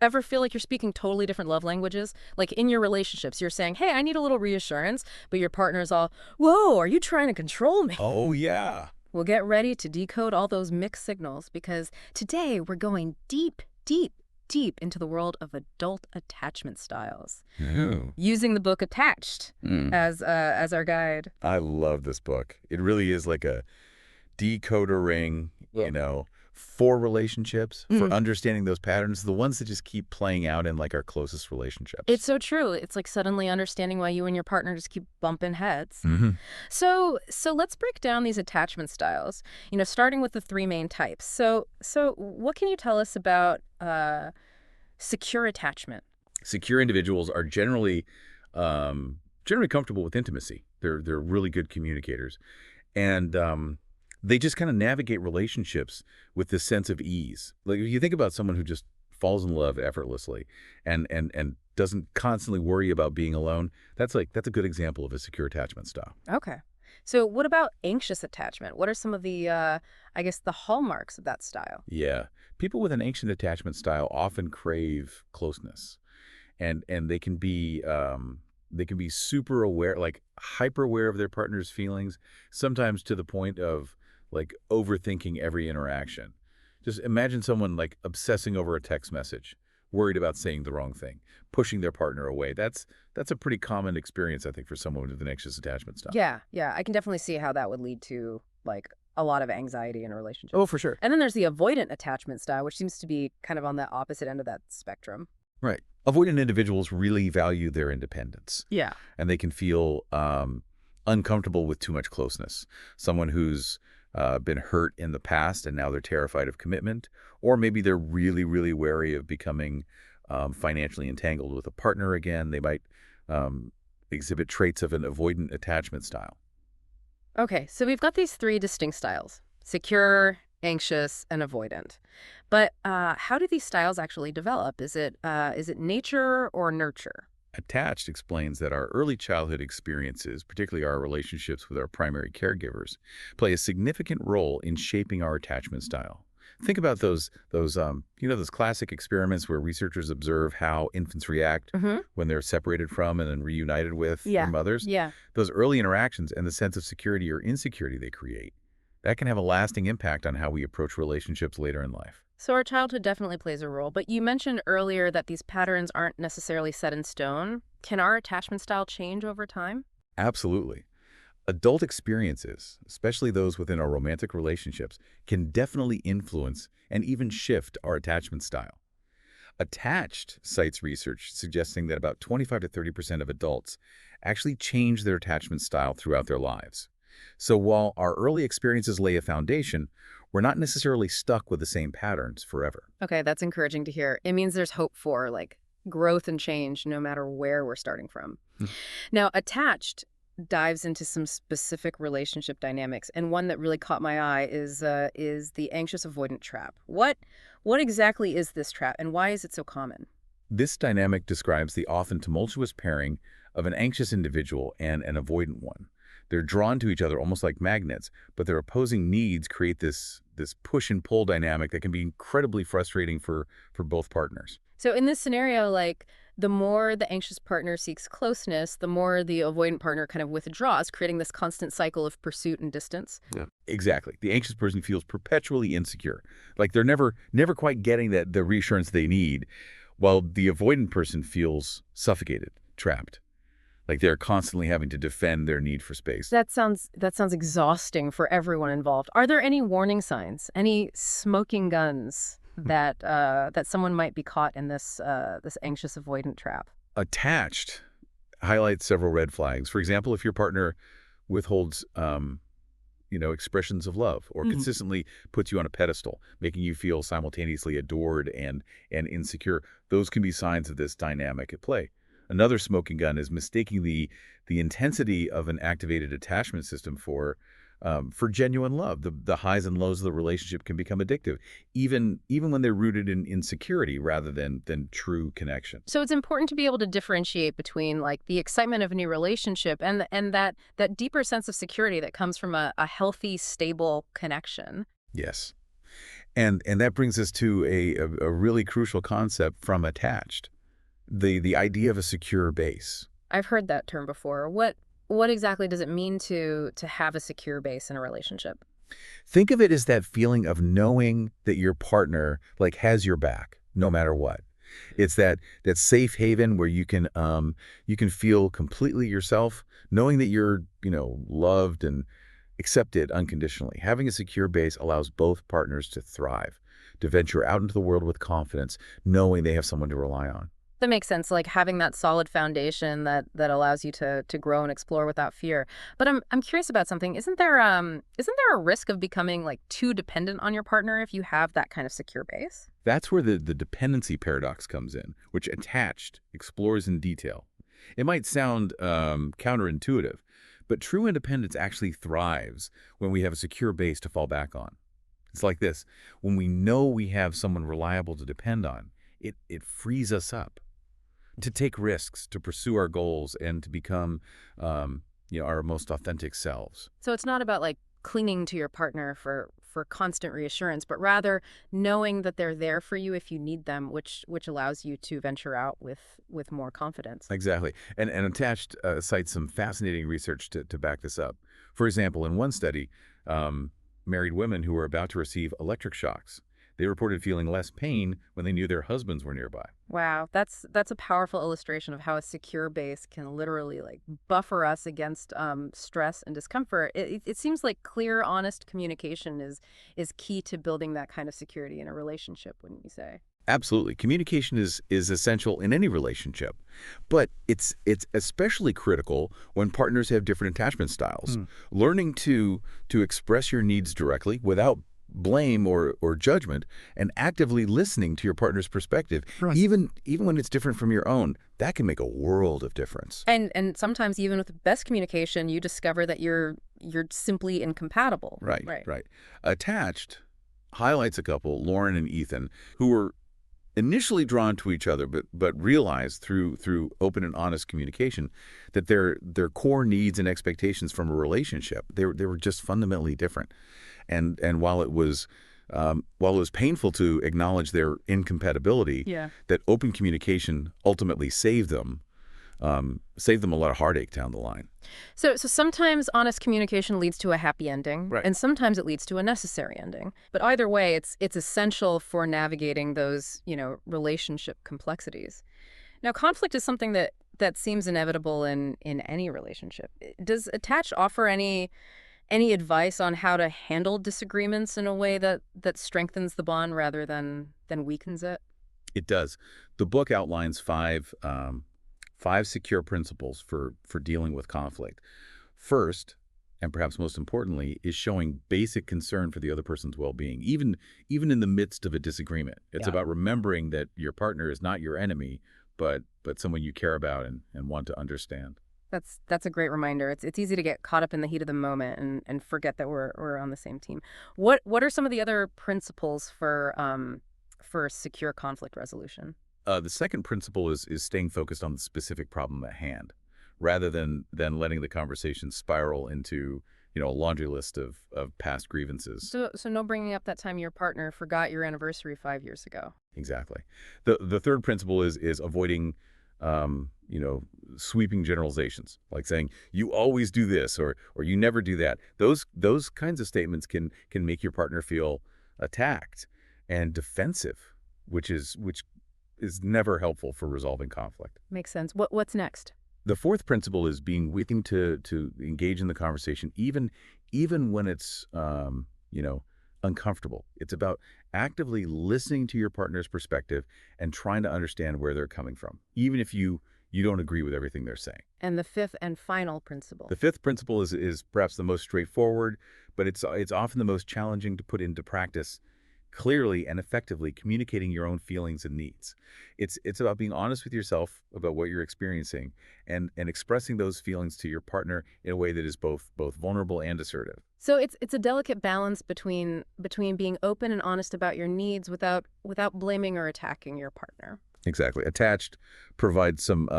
ever feel like you're speaking totally different love languages? Like in your relationships, you're saying, hey, I need a little reassurance, but your partner's all, whoa, are you trying to control me? Oh, yeah. We'll get ready to decode all those mixed signals because today we're going deep, deep, deep into the world of adult attachment styles, Oh. using the book Attached as our guide. I love this book. It really is like a decoder ring, Yeah. for relationships, for Mhm. understanding those patterns, the ones that just keep playing out in like our closest relationships. It's so true. It's like suddenly understanding why you and your partner just keep bumping heads. Hmm. So let's break down these attachment styles. Starting with the three main types. So what can you tell us about secure attachment? Secure individuals are generally comfortable with intimacy. They're really good communicators, and they just kind of navigate relationships with this sense of ease. Like if you think about someone who just falls in love effortlessly and doesn't constantly worry about being alone, that's a good example of a secure attachment style. Okay. So what about anxious attachment? What are some of the, I guess, the hallmarks of that style? Yeah, people with an anxious attachment style often crave closeness, and they can be super aware, like hyper aware of their partner's feelings, sometimes to the point of like overthinking every interaction. Just imagine someone like obsessing over a text message, worried about saying the wrong thing, pushing their partner away. That's a pretty common experience, I think, for someone with an anxious attachment style. Yeah, I can definitely see how that would lead to like a lot of anxiety in a relationship. Oh, for sure. And then there's the avoidant attachment style, which seems to be kind of on the opposite end of that spectrum. Right. Avoidant individuals really value their independence, Yeah. and they can feel uncomfortable with too much closeness. Someone who's been hurt in the past and now they're terrified of commitment, or maybe they're really, really wary of becoming financially entangled with a partner again. They might exhibit traits of an avoidant attachment style. Okay, so we've got these three distinct styles: secure, anxious, and avoidant. But how do these styles actually develop? Is it nature or nurture? Attached explains that our early childhood experiences, particularly our relationships with our primary caregivers, play a significant role in shaping our attachment style. Think about those classic experiments where researchers observe how infants react Mm-hmm. when they're separated from and then reunited with their Yeah. mothers. Yeah. Those early interactions and the sense of security or insecurity they create, that can have a lasting impact on how we approach relationships later in life. So our childhood definitely plays a role, but you mentioned earlier that these patterns aren't necessarily set in stone. Can our attachment style change over time? Absolutely. Adult experiences, especially those within our romantic relationships, can definitely influence and even shift our attachment style. Attached cites research suggesting that about 25 to 30% of adults actually change their attachment style throughout their lives. So while our early experiences lay a foundation, we're not necessarily stuck with the same patterns forever. Okay, that's encouraging to hear. It means there's hope for like growth and change no matter where we're starting from. Hmm. Now, attached dives into some specific relationship dynamics, and one that really caught my eye is the anxious avoidant trap. What exactly is this trap, and why is it so common? This dynamic describes the often tumultuous pairing of an anxious individual and an avoidant one. They're drawn to each other almost like magnets, but their opposing needs create this push and pull dynamic that can be incredibly frustrating for both partners. So in this scenario, like the more the anxious partner seeks closeness, the more the avoidant partner kind of withdraws, creating this constant cycle of pursuit and distance. Yeah. Exactly. The anxious person feels perpetually insecure. Like they're never quite getting the reassurance they need, while the avoidant person feels suffocated, trapped. Like they're constantly having to defend their need for space. That sounds exhausting for everyone involved. Are there any warning signs, any smoking guns that someone might be caught in this anxious avoidant trap? Attached highlights several red flags. For example, if your partner withholds expressions of love or consistently puts you on a pedestal, making you feel simultaneously adored and insecure, those can be signs of this dynamic at play. Another smoking gun is mistaking the intensity of an activated attachment system for genuine love. The highs and lows of the relationship can become addictive, even when they're rooted in insecurity rather than true connection. So it's important to be able to differentiate between like the excitement of a new relationship and that deeper sense of security that comes from a healthy, stable connection. Yes. And that brings us to a really crucial concept from Attached, the idea of a secure base. I've heard that term before. What exactly does it mean to have a secure base in a relationship? Think of it as that feeling of knowing that your partner like has your back no matter what. It's that safe haven where you can feel completely yourself, knowing that you're, loved and accepted unconditionally. Having a secure base allows both partners to thrive, to venture out into the world with confidence, knowing they have someone to rely on. That makes sense, like having that solid foundation that allows you to grow and explore without fear. But I'm curious about something. Isn't there a risk of becoming like too dependent on your partner if you have that kind of secure base? That's where the dependency paradox comes in, which Attached explores in detail. It might sound counterintuitive, but true independence actually thrives when we have a secure base to fall back on. It's like this. When we know we have someone reliable to depend on, it frees us up to take risks, to pursue our goals, and to become, our most authentic selves. So it's not about like clinging to your partner for constant reassurance, but rather knowing that they're there for you if you need them, which allows you to venture out with more confidence. Exactly. And Attached cites some fascinating research to back this up. For example, in one study, married women who were about to receive electric shocks, they reported feeling less pain when they knew their husbands were nearby. Wow, that's a powerful illustration of how a secure base can literally like buffer us against stress and discomfort. It seems like clear, honest communication is key to building that kind of security in a relationship, wouldn't you say? Absolutely. Communication is essential in any relationship, but it's especially critical when partners have different attachment styles. Learning to express your needs directly without blame or judgment, and actively listening to your partner's perspective, Right. even when it's different from your own, that can make a world of difference. And sometimes even with the best communication, you discover that you're simply incompatible. Right, Right. right. Attached highlights a couple, Lauren and Ethan, who were initially drawn to each other, but realized through open and honest communication that their core needs and expectations from a relationship, they were just fundamentally different. And while it was painful to acknowledge their incompatibility, Yeah. that open communication ultimately saved them a lot of heartache down the line. So sometimes honest communication leads to a happy ending, Right. and sometimes it leads to a necessary ending. But either way, it's essential for navigating those, relationship complexities. Now, conflict is something that seems inevitable in any relationship. Does Attach offer any advice on how to handle disagreements in a way that strengthens the bond rather than weakens it? It does. The book outlines five secure principles for dealing with conflict. First, and perhaps most importantly, is showing basic concern for the other person's well-being, even in the midst of a disagreement. It's Yeah. about remembering that your partner is not your enemy, but someone you care about and want to understand. That's a great reminder. It's easy to get caught up in the heat of the moment and forget that we're on the same team. What are some of the other principles for secure conflict resolution? The second principle is staying focused on the specific problem at hand, rather than letting the conversation spiral into a laundry list of past grievances. So no bringing up that time your partner forgot your anniversary 5 years ago. Exactly. The third principle is avoiding sweeping generalizations, like saying you always do this or you never do that. Those kinds of statements can make your partner feel attacked and defensive, which is never helpful for resolving conflict. Makes sense. What's next? The fourth principle is being willing to engage in the conversation, even when it's uncomfortable. It's about actively listening to your partner's perspective and trying to understand where they're coming from, even if you don't agree with everything they're saying. And the fifth and final principle. The fifth principle is perhaps the most straightforward, but it's often the most challenging to put into practice, clearly and effectively communicating your own feelings and needs. It's about being honest with yourself about what you're experiencing and expressing those feelings to your partner in a way that is both vulnerable and assertive. So it's a delicate balance between being open and honest about your needs without blaming or attacking your partner. Exactly. Attached provides some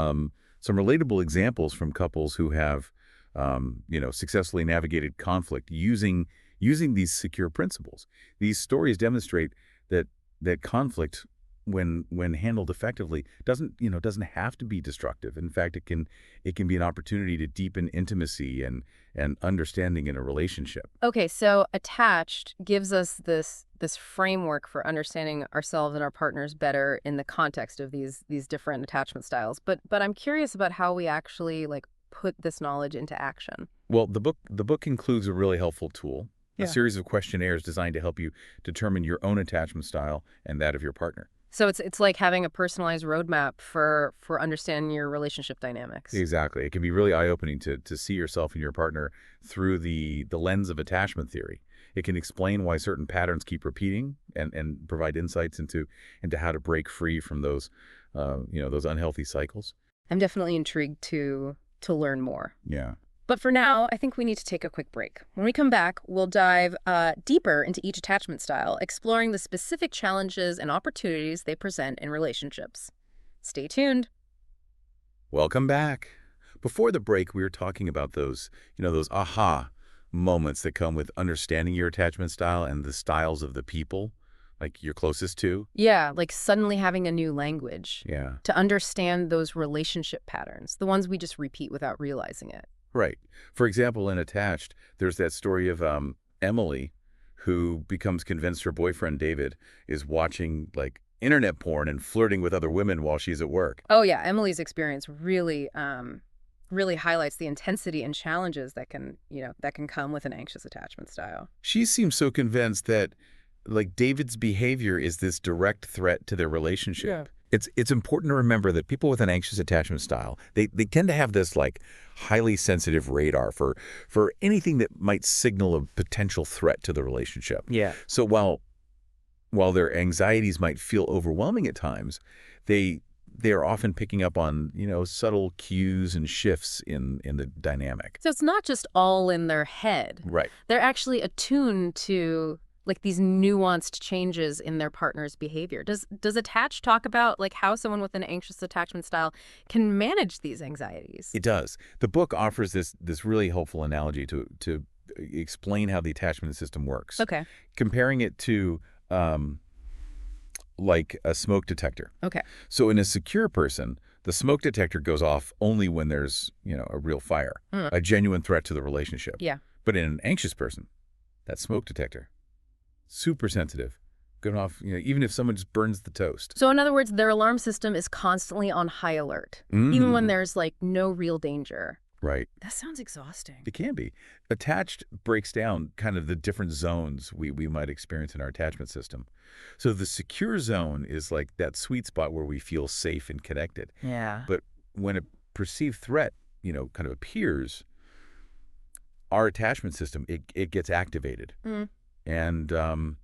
relatable examples from couples who have successfully navigated conflict using using these secure principles. These stories demonstrate that conflict, when handled effectively, doesn't have to be destructive. In fact, it can be an opportunity to deepen intimacy and understanding in a relationship. Okay, so attached gives us this framework for understanding ourselves and our partners better in the context of these different attachment styles. But I'm curious about how we actually like put this knowledge into action. Well, the book includes a really helpful tool, a Yeah. series of questionnaires designed to help you determine your own attachment style and that of your partner. So it's like having a personalized roadmap for understanding your relationship dynamics. Exactly. It can be really eye-opening to see yourself and your partner through the lens of attachment theory. It can explain why certain patterns keep repeating and provide insights into how to break free from those unhealthy cycles. I'm definitely intrigued to learn more. Yeah. But for now, I think we need to take a quick break. When we come back, we'll dive deeper into each attachment style, exploring the specific challenges and opportunities they present in relationships. Stay tuned. Welcome back. Before the break, we were talking about those aha moments that come with understanding your attachment style and the styles of the people, like you're closest to. Yeah, like suddenly having a new language Yeah. to understand those relationship patterns, the ones we just repeat without realizing it. Right. For example, in Attached, there's that story of Emily, who becomes convinced her boyfriend David is watching like internet porn and flirting with other women while she's at work. Oh yeah, Emily's experience really highlights the intensity and challenges that can come with an anxious attachment style. She seems so convinced that like David's behavior is this direct threat to their relationship. Yeah. It's important to remember that people with an anxious attachment style, they tend to have this like highly sensitive radar for anything that might signal a potential threat to the relationship. Yeah. So while their anxieties might feel overwhelming at times, they are often picking up on, subtle cues and shifts in the dynamic. So it's not just all in their head. Right. They're actually attuned to like these nuanced changes in their partner's behavior. Does Attach talk about like how someone with an anxious attachment style can manage these anxieties? It does. The book offers this really helpful analogy to explain how the attachment system works. Okay. Comparing it to like a smoke detector. Okay. So in a secure person, the smoke detector goes off only when there's, a real fire, Mm. a genuine threat to the relationship. Yeah. But in an anxious person, that smoke detector, super sensitive, going off, even if someone just burns the toast. So in other words, their alarm system is constantly on high alert, even when Mm. there's like no real danger. Right. That sounds exhausting. It can be. Attached breaks down kind of the different zones we might experience in our attachment system. So the secure zone is like that sweet spot where we feel safe and connected. Yeah. But when a perceived threat, kind of appears, our attachment system, it gets activated. Mm. And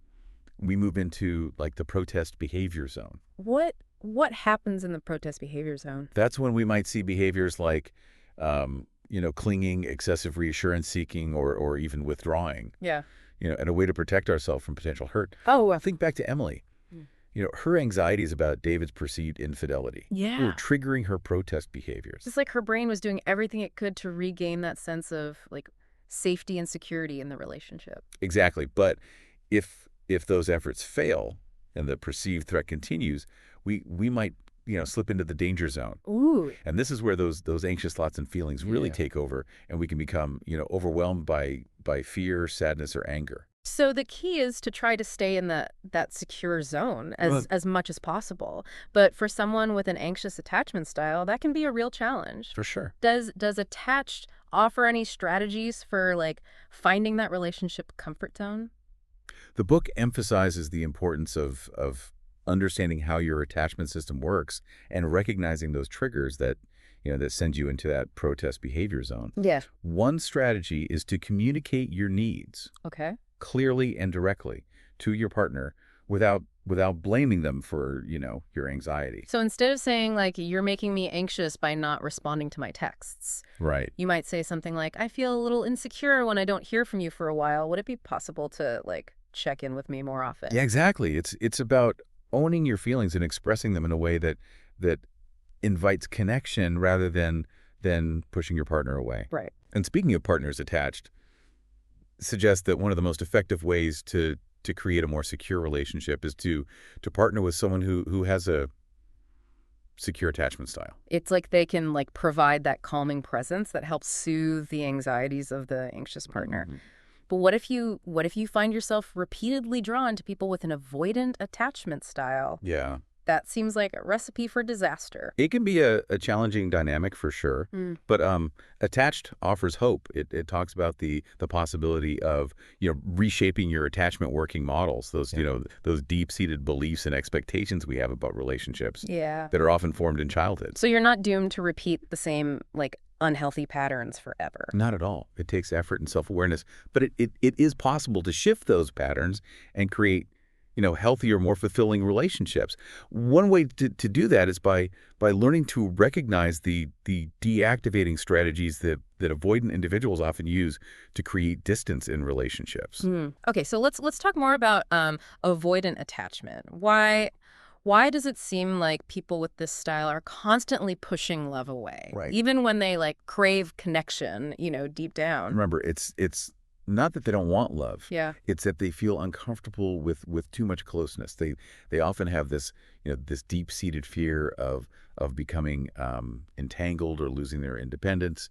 we move into like the protest behavior zone. What happens in the protest behavior zone? That's when we might see behaviors like, clinging, excessive reassurance seeking, or even withdrawing, Yeah. and a way to protect ourselves from potential hurt. Oh, Think back to Emily. Mm. Her anxieties about David's perceived infidelity yeah. were triggering her protest behaviors. It's like her brain was doing everything it could to regain that sense of like safety and security in the relationship. Exactly. But if those efforts fail and the perceived threat continues, we might slip into the danger zone. Ooh. And this is where those anxious thoughts and feelings really Yeah. take over, and we can become overwhelmed by fear, sadness, or anger. So the key is to try to stay in that secure zone as much as possible. But for someone with an anxious attachment style, that can be a real challenge. For sure. Does Attached offer any strategies for like finding that relationship comfort zone? The book emphasizes the importance of understanding how your attachment system works and recognizing those triggers that send you into that protest behavior zone. Yeah. One strategy is to communicate your needs Okay. clearly and directly to your partner without blaming them for, your anxiety. So instead of saying like you're making me anxious by not responding to my texts, Right. you might say something like I feel a little insecure when I don't hear from you for a while. Would it be possible to like check in with me more often? Yeah, exactly. It's about owning your feelings and expressing them in a way that invites connection rather than pushing your partner away. Right. And speaking of partners attached, suggests that one of the most effective ways to create a more secure relationship is to partner with someone who has a secure attachment style. It's like they can like provide that calming presence that helps soothe the anxieties of the anxious partner. Mhm. But what if you find yourself repeatedly drawn to people with an avoidant attachment style? Yeah. That seems like a recipe for disaster. It can be a challenging dynamic for sure, Mm. but attached offers hope. It talks about the possibility of reshaping your attachment working models. Those those deep-seated beliefs and expectations we have about relationships Yeah. that are often formed in childhood. So you're not doomed to repeat the same like unhealthy patterns forever. Not at all. It takes effort and self-awareness, but it is possible to shift those patterns and create healthier, more fulfilling relationships. One way to do that is by learning to recognize the deactivating strategies that avoidant individuals often use to create distance in relationships. Okay, so let's talk more about avoidant attachment. Why does it seem like people with this style are constantly pushing love away, Right. even when they like crave connection, deep down? Remember, it's not that they don't want love. Yeah. It's that they feel uncomfortable with too much closeness. They often have this this deep-seated fear of becoming entangled or losing their independence.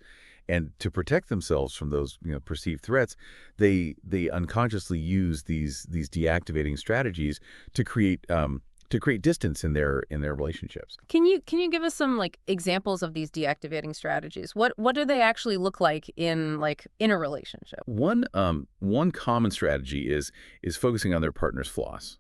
And to protect themselves from those perceived threats, they unconsciously use these deactivating strategies to create distance in their relationships. Can you give us some like examples of these deactivating strategies? What do they actually look like in a relationship? One common strategy is focusing on their partner's flaws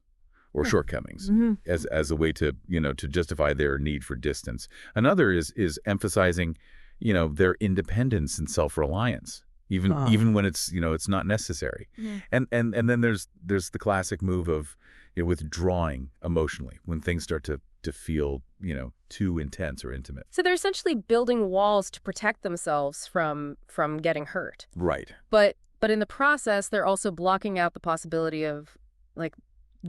or shortcomings Hmm. as a way to to justify their need for distance. Another is emphasizing their independence and self-reliance, even when it's not necessary. Yeah. And then there's the classic move of withdrawing emotionally when things start to feel too intense or intimate. So they're essentially building walls to protect themselves from getting hurt. Right. But in the process, they're also blocking out the possibility of like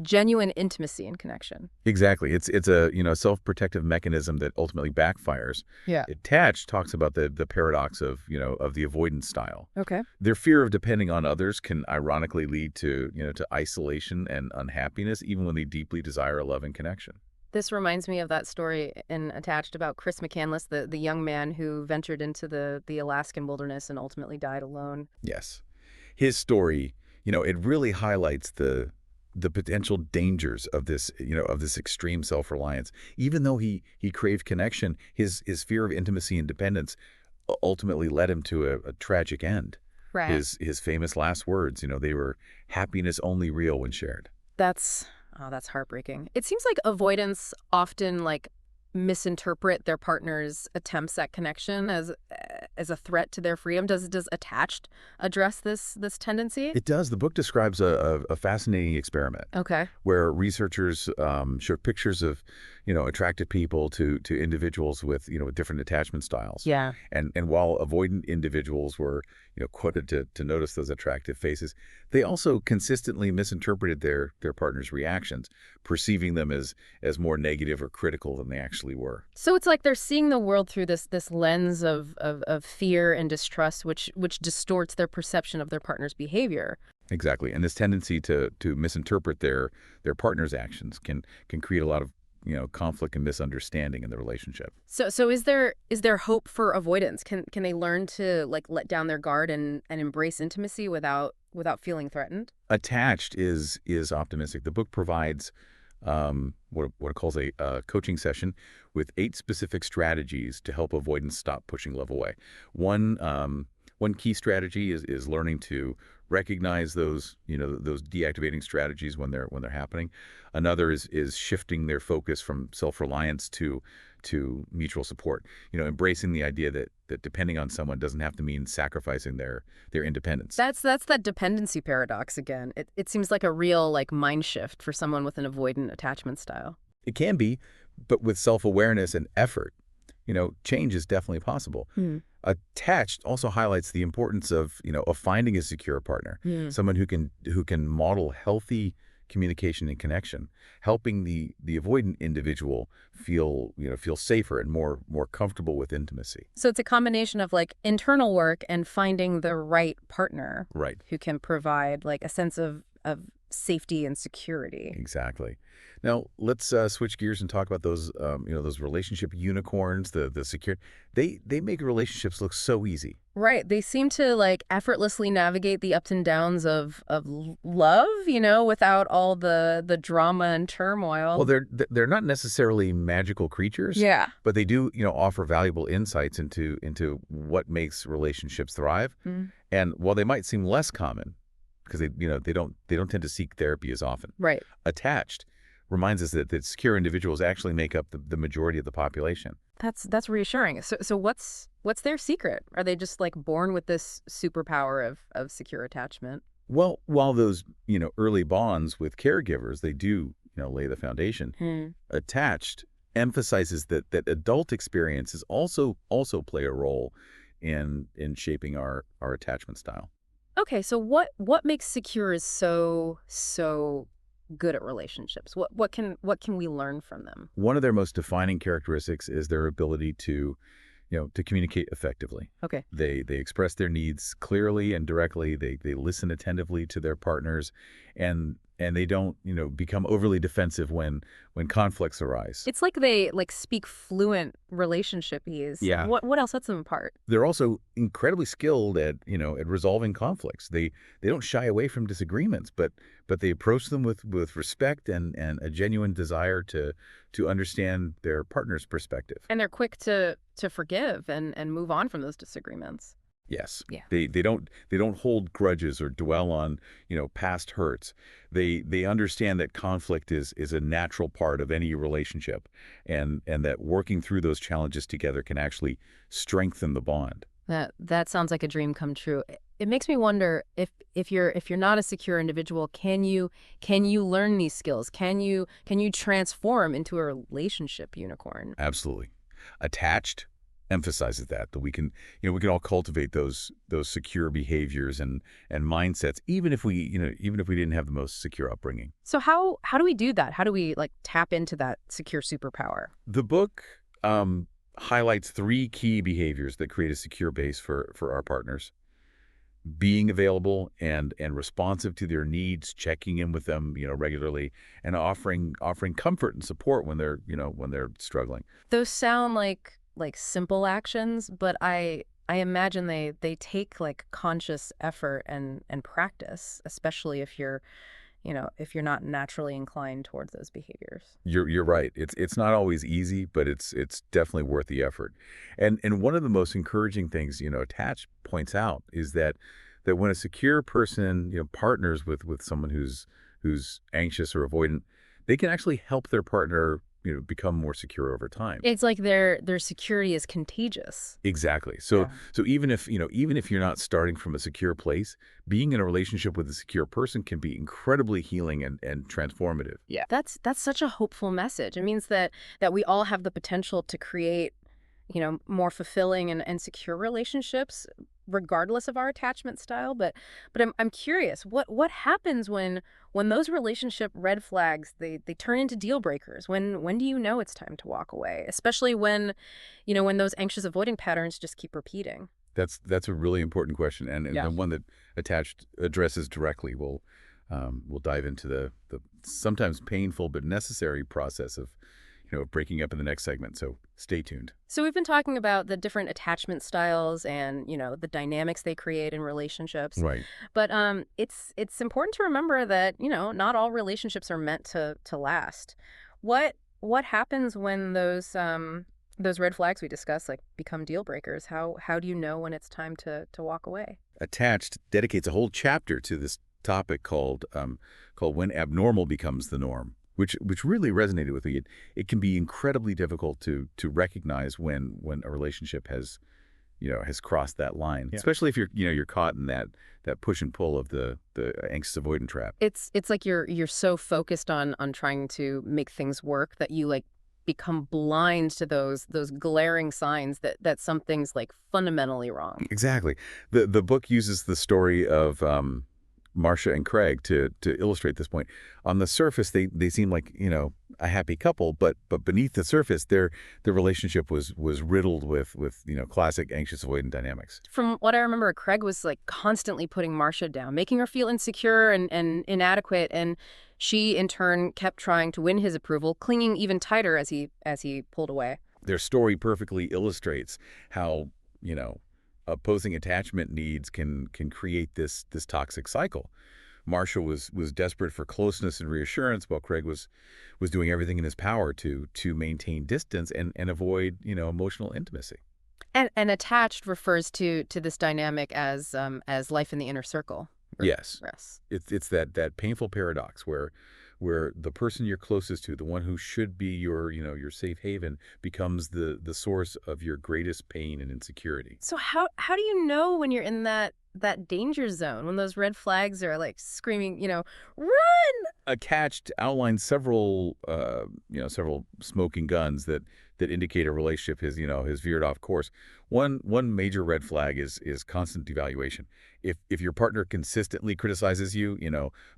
genuine intimacy and connection. Exactly. It's a self-protective mechanism that ultimately backfires. Yeah. Attached talks about the paradox of of the avoidance style. Okay. Their fear of depending on others can ironically lead to to isolation and unhappiness, even when they deeply desire a loving connection. This reminds me of that story in Attached about Chris McCandless, the young man who ventured into the Alaskan wilderness and ultimately died alone. Yes. His story, it really highlights the potential dangers of this, of this extreme self-reliance. Even though he craved connection, his fear of intimacy and dependence ultimately led him to a tragic end. Right. His famous last words, they were happiness only real when shared. That's heartbreaking. It seems like avoidance often like misinterpret their partner's attempts at connection as a threat to their freedom. Does Attached address this tendency? It does. The book describes a fascinating experiment Okay. where researchers showed pictures of attracted people to individuals with with different attachment styles. Yeah. And while avoidant individuals were quoted to notice those attractive faces, they also consistently misinterpreted their partner's reactions, perceiving them as more negative or critical than they actually were. So it's like they're seeing the world through this lens of fear and distrust, which distorts their perception of their partner's behavior. Exactly. And this tendency to misinterpret their partner's actions can create a lot of conflict and misunderstanding in the relationship. So is there hope for avoidance? Can they learn to like let down their guard and embrace intimacy without feeling threatened? Attached is optimistic. The book provides what it calls a coaching session with 8 specific strategies to help avoidance stop pushing love away. One key strategy is learning to recognize those those deactivating strategies when they're happening. Another is shifting their focus from self-reliance to mutual support. Embracing the idea that depending on someone doesn't have to mean sacrificing their independence. That's that dependency paradox again. It seems like a real like mind shift for someone with an avoidant attachment style. It can be, but with self-awareness and effort, change is definitely possible. Attached also highlights the importance of finding a secure partner, someone who can model healthy communication and connection, helping the avoidant individual feel safer and more comfortable with intimacy. So it's a combination of like internal work and finding the right partner Right. who can provide like a sense of safety and security. Exactly. Now let's switch gears and talk about those relationship unicorns, the secure. They make relationships look so easy. Right. They seem to like effortlessly navigate the ups and downs of love, without all the drama and Well, turmoil. they're not necessarily magical creatures, Yeah. but they do offer valuable insights into what makes relationships thrive. Mm. And while they might seem less common, because they don't tend to seek therapy as often, Right. attached reminds us that secure individuals actually make up the majority of the population. That's reassuring. So what's their secret? Are they just like born with this superpower of secure attachment? Well, while those early bonds with caregivers, they do lay the foundation. Hmm. Attached emphasizes that adult experiences also play a role in shaping our attachment style. Okay, so what makes securers so good at relationships? What can we learn from them? One of their most defining characteristics is their ability to communicate effectively. Okay. They express their needs clearly and directly. They listen attentively to their partners, and they don't become overly defensive when conflicts arise. It's like they like speak fluent relationshipese. Yeah. What else sets them apart? They're also incredibly skilled at resolving conflicts. They don't shy away from disagreements, but they approach them with respect and a genuine desire to understand their partner's perspective. And they're quick to forgive and move on from those disagreements. Yes. Yeah. They don't hold grudges or dwell on, past hurts. They understand that conflict is a natural part of any relationship, and that working through those challenges together can actually strengthen the bond. That sounds like a dream come true. It makes me wonder if you're not a secure individual, can you learn these skills? Can you transform into a relationship unicorn? Absolutely. Attached emphasizes that we can all cultivate those secure behaviors and mindsets, even if we didn't have the most secure upbringing. So how do we do that? How do we like tap into that secure superpower? The book highlights three key behaviors that create a secure base for our partners: being available and responsive to their needs, checking in with them regularly, and offering comfort and support when they're struggling. Those sound like simple actions, but I imagine they take like conscious effort and practice, especially if you're not naturally inclined towards those behaviors. You're right. It's not always easy, but it's definitely worth the effort. And one of the most encouraging things Attach points out is that when a secure person partners with someone who's anxious or avoidant, they can actually help their partner become more secure over time. It's like their security is contagious. Exactly. So even if you're not starting from a secure place, being in a relationship with a secure person can be incredibly healing and transformative. Yeah. That's such a hopeful message. It means that we all have the potential to create, more fulfilling and secure relationships regardless of our attachment style. But I'm curious, what happens when those relationship red flags they turn into deal breakers? When do you know it's time to walk away? Especially when those anxious avoiding patterns just keep repeating. That's a really important question, and Yeah. the one that Attached addresses directly. We'll dive into the sometimes painful but necessary process of breaking up in the next segment. So stay tuned. So we've been talking about the different attachment styles and, the dynamics they create in relationships. Right. But it's important to remember that, not all relationships are meant to last. What happens when those red flags we discussed like become deal breakers? How do you know when it's time to walk away? Attached dedicates a whole chapter to this topic called when abnormal becomes the norm, which really resonated with me. It can be incredibly difficult to recognize when a relationship has crossed that line, Yeah. especially if you're caught in that push and pull of the anxious avoidant trap. It's like you're so focused on trying to make things work that you like become blind to those glaring signs that something's like fundamentally wrong. Exactly. The book uses the story of Marcia and Craig to illustrate this point. On the surface, they seem like, a happy couple, but beneath the surface, their relationship was riddled with classic anxious avoidant dynamics. From what I remember, Craig was like constantly putting Marcia down, making her feel insecure and inadequate, and she in turn kept trying to win his approval, clinging even tighter as he pulled away. Their story perfectly illustrates how, opposing attachment needs can create this toxic cycle. Marcia was desperate for closeness and reassurance, while Craig was doing everything in his power to maintain distance and avoid, emotional intimacy. And attached refers to this dynamic as life in the inner circle. Yes. Yes. It's that painful paradox where the person you're closest to, the one who should be your safe haven, becomes the source of your greatest pain and insecurity. So how do you know when you're in that danger zone, when those red flags are like screaming, run? Attached outlines several smoking guns that indicate a relationship has veered off course. One major red flag is constant devaluation. If your partner consistently criticizes you,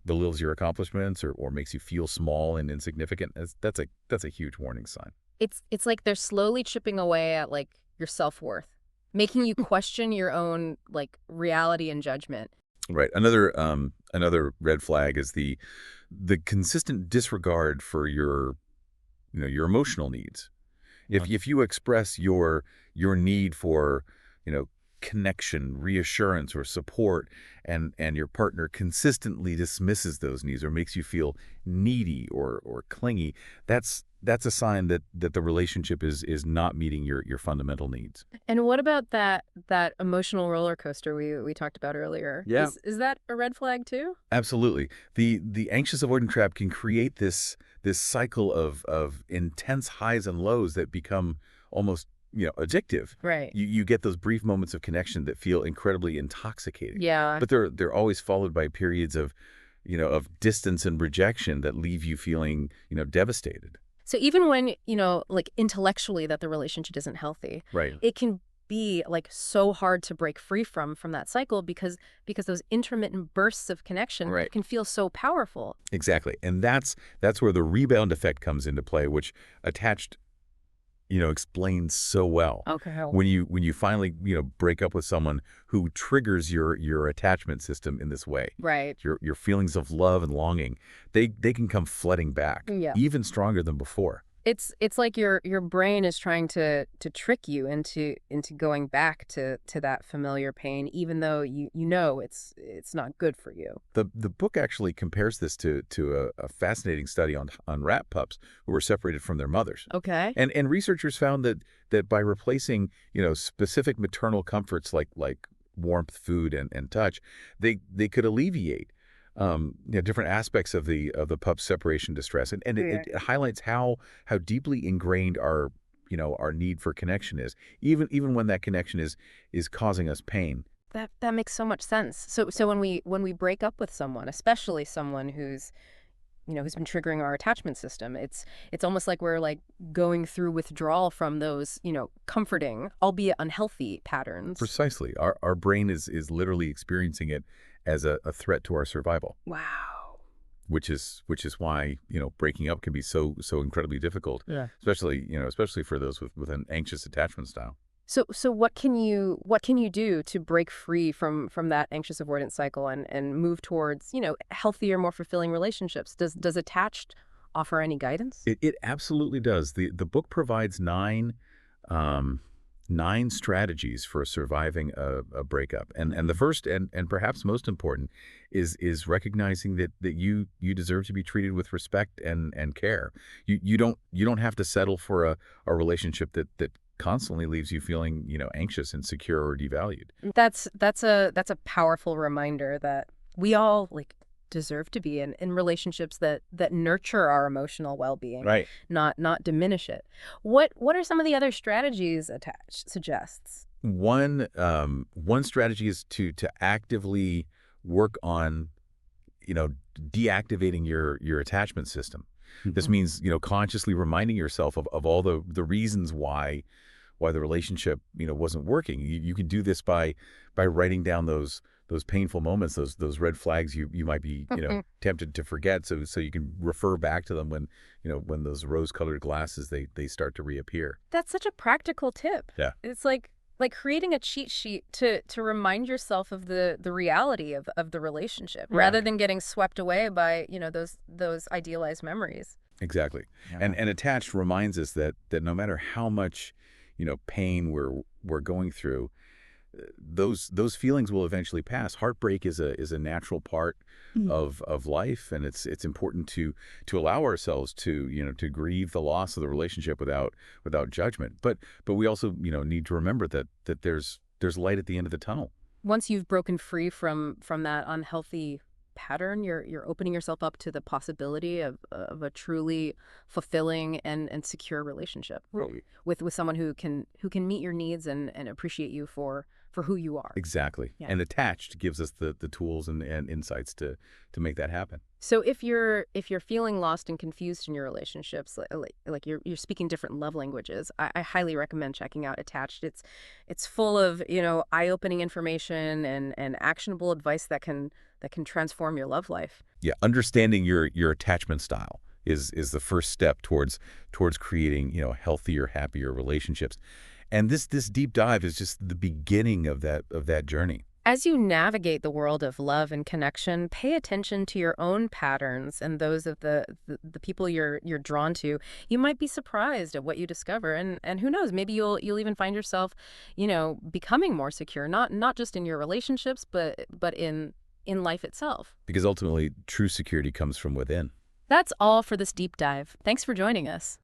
belittles your accomplishments or makes you feel small and insignificant, that's a huge warning sign. It's like they're slowly chipping away at like your self-worth, making you question your own like reality and judgment. Right. Another red flag is the consistent disregard for your emotional needs. If you express your need for, connection, reassurance, or support, and your partner consistently dismisses those needs or makes you feel needy or clingy, that's a sign that the relationship is not meeting your fundamental needs. And what about that emotional roller coaster we talked about earlier? Yeah. Is that a red flag too? Absolutely. The anxious avoidant trap can create this cycle of intense highs and lows that become almost addictive. Right. You get those brief moments of connection that feel incredibly intoxicating. Yeah. But they're always followed by periods of distance and rejection that leave you feeling devastated. So even when, like intellectually that the relationship isn't healthy, Right. it can be like so hard to break free from that cycle because those intermittent bursts of connection Right. can feel so powerful. Exactly. And that's where the rebound effect comes into play, which Attached explains so well. Okay. When you finally break up with someone who triggers your attachment system in this way, Right. your feelings of love and longing, they can come flooding back, Yeah. even stronger than before. It's like your brain is trying to trick you into going back to that familiar pain, even though it's not good for you. The book actually compares this to a fascinating study on rat pups who were separated from their mothers. Okay. And researchers found that by replacing specific maternal comforts like warmth, food, and touch, they could alleviate different aspects of the pup's separation distress, and it highlights how deeply ingrained our need for connection is, even when that connection is causing us pain. That makes so much sense. So when we break up with someone, especially someone who's been triggering our attachment system, it's almost like we're like going through withdrawal from those, comforting, albeit unhealthy patterns. Precisely, our brain is literally experiencing it as a threat to our survival. Wow. Which is why breaking up can be so incredibly difficult. Yeah. Especially for those with an anxious attachment style. So what can you do to break free from that anxious avoidance cycle and move towards, healthier, more fulfilling relationships? Does Attached offer any guidance? It absolutely does. The book provides nine strategies for surviving a breakup, and the first and perhaps most important is recognizing that you deserve to be treated with respect and care. You don't have to settle for a relationship that constantly leaves you feeling anxious, insecure, or devalued. That's a powerful reminder that we all like deserve to be in relationships that nurture our emotional well-being, Right. not diminish it. What are some of the other strategies Attached suggests? One strategy is to actively work on deactivating your attachment system. This means consciously reminding yourself of all the reasons why the relationship wasn't working. You can do this by writing down those those painful moments, those red flags you might be, tempted to forget, so you can refer back to them when, when those rose-colored glasses they start to reappear. That's such a practical tip. Yeah. It's like creating a cheat sheet to remind yourself of the reality of the relationship, rather than getting swept away by, those idealized memories. Exactly. Yeah. And attached reminds us that no matter how much, pain we're going through, those feelings will eventually pass. Heartbreak is a natural part of life, and it's important to allow ourselves to grieve the loss of the relationship without judgment. But we also need to remember that there's light at the end of the tunnel. Once you've broken free from that unhealthy pattern, you're opening yourself up to the possibility of a truly fulfilling and secure relationship with someone who can meet your needs and appreciate you for who you are. Exactly. Yeah. And attached gives us the tools and insights to make that happen. So if you're feeling lost and confused in your relationships, like you're speaking different love languages, I highly recommend checking out Attached. It's full of eye-opening information and actionable advice that can transform your love life. Yeah, understanding your attachment style is the first step towards creating healthier, happier relationships. And this deep dive is just the beginning of that journey. As you navigate the world of love and connection, pay attention to your own patterns and those of the people you're drawn to. You might be surprised at what you discover, and who knows, maybe you'll even find yourself, becoming more secure, not just in your relationships, but in life itself. Because ultimately, true security comes from within. That's all for this deep dive. Thanks for joining us.